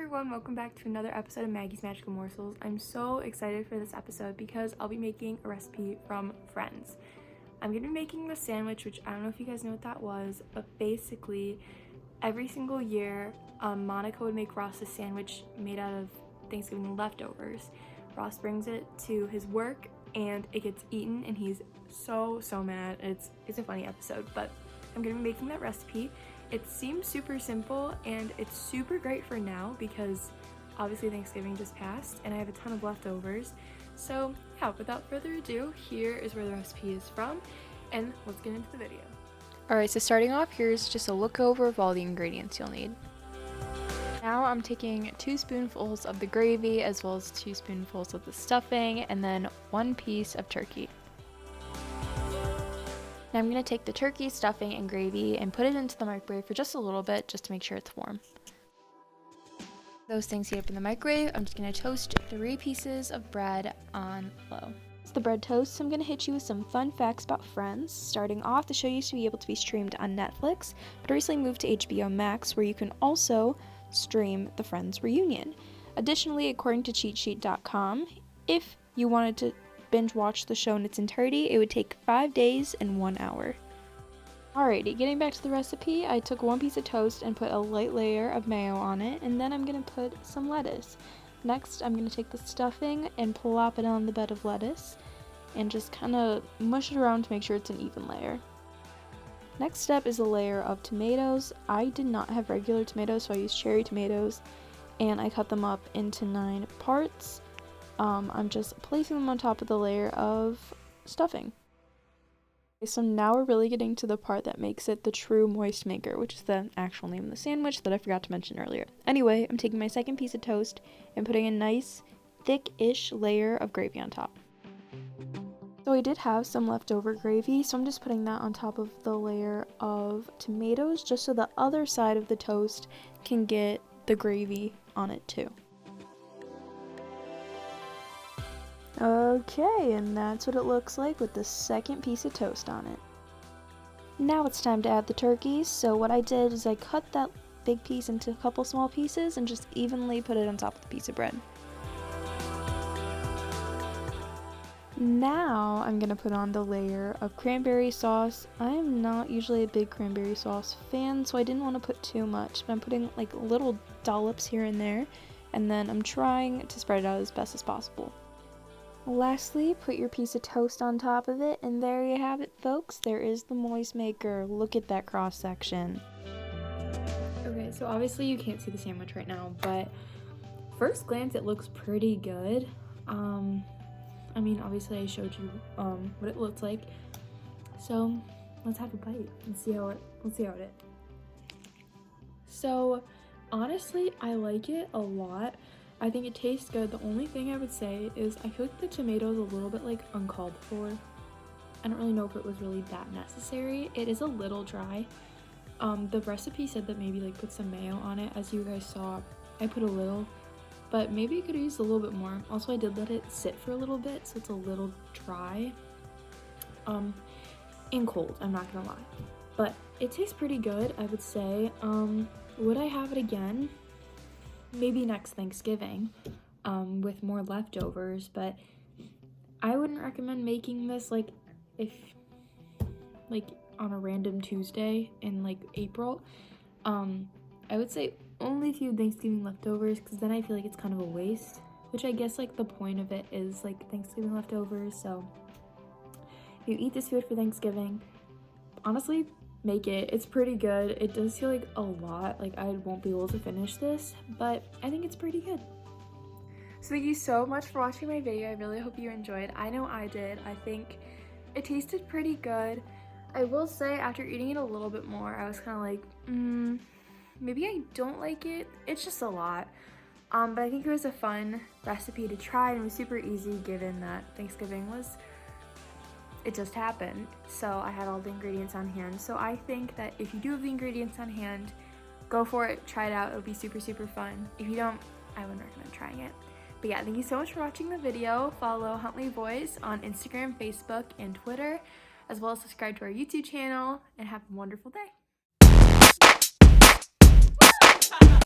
everyone, welcome back to another episode of Maggie's Magical Morsels. I'm so excited for this episode because I'll be making a recipe from Friends. I'm going to be making the sandwich, which I don't know if you guys know what that was, but basically every single year Monica would make Ross a sandwich made out of Thanksgiving leftovers. Ross brings it to his work and it gets eaten and he's so mad. It's a funny episode, but I'm going to be making that recipe. It seems super simple and it's super great for now because obviously Thanksgiving just passed and I have a ton of leftovers. So yeah, without further ado, here is where the recipe is from and let's get into the video. Alright, so starting off, here's just a look over of all the ingredients you'll need. Now I'm taking 2 spoonfuls of the gravy as well as 2 spoonfuls of the stuffing and then 1 piece of turkey. Now I'm going to take the turkey, stuffing, and gravy and put it into the microwave for just a little bit just to make sure it's warm. Those things heat up in the microwave. I'm just going to toast 3 pieces of bread on low. As the bread toasts, I'm going to hit you with some fun facts about Friends. Starting off, the show used to be able to be streamed on Netflix, but recently moved to HBO Max, where you can also stream the Friends reunion. Additionally, according to cheatsheet.com, if you wanted to binge watch the show in its entirety, it would take 5 days and 1 hour. Alrighty, getting back to the recipe, I took 1 piece of toast and put a light layer of mayo on it, and then I'm going to put some lettuce. Next, I'm going to take the stuffing and plop it on the bed of lettuce and just kind of mush it around to make sure it's an even layer. Next step is a layer of tomatoes. I did not have regular tomatoes, so I used cherry tomatoes, and I cut them up into 9 parts. I'm just placing them on top of the layer of stuffing. Okay, so now we're really getting to the part that makes it the true moist maker, which is the actual name of the sandwich that I forgot to mention earlier. Anyway, I'm taking my second piece of toast and putting a nice thick-ish layer of gravy on top. So I did have some leftover gravy, so I'm just putting that on top of the layer of tomatoes just so the other side of the toast can get the gravy on it too. Okay, and that's what it looks like with the second piece of toast on it. Now it's time to add the turkeys. So what I did is I cut that big piece into a couple small pieces and just evenly put it on top of the piece of bread. Now I'm going to put on the layer of cranberry sauce. I am not usually a big cranberry sauce fan, so I didn't want to put too much, but I'm putting like little dollops here and there, and then I'm trying to spread it out as best as possible. Lastly, put your piece of toast on top of it, and there you have it, folks. There is the moist maker. Look at that cross section. Okay, so obviously you can't see the sandwich right now, but first glance it looks pretty good. I mean, obviously I showed you what it looks like. So let's have a bite and see how it is. So honestly, I like it a lot. I think it tastes good. The only thing I would say is I feel like the tomatoes a little bit like uncalled for. I don't really know if it was really that necessary. It is a little dry. The recipe said that maybe like put some mayo on it. As you guys saw, I put a little, but maybe I could have used a little bit more. Also, I did let it sit for a little bit, so it's a little dry. And cold, I'm not gonna lie. But it tastes pretty good, I would say. Would I have it again? Maybe next Thanksgiving with more leftovers, but I wouldn't recommend making this like on a random Tuesday in like April. I would say only if you have Thanksgiving leftovers, because then I feel like it's kind of a waste, which I guess like the point of it is like Thanksgiving leftovers. So if you eat this food for Thanksgiving, honestly, make it. It's pretty good. It does feel like a lot, like I won't be able to finish this, but I think it's pretty good. So thank you so much for watching my video. I really hope you enjoyed. I know I did. I think it tasted pretty good. I will say after eating it a little bit more, I was kind of like, maybe I don't like it. It's just a lot. But I think it was a fun recipe to try and it was super easy given that Thanksgiving it just happened, so I had all the ingredients on hand. So I think that if you do have the ingredients on hand, go for it, try it out. It'll be super fun. If you don't, I wouldn't recommend trying it. But yeah, thank you so much for watching the video. Follow Huntley Voice on Instagram, Facebook, and Twitter, as well as subscribe to our YouTube channel, and have a wonderful day.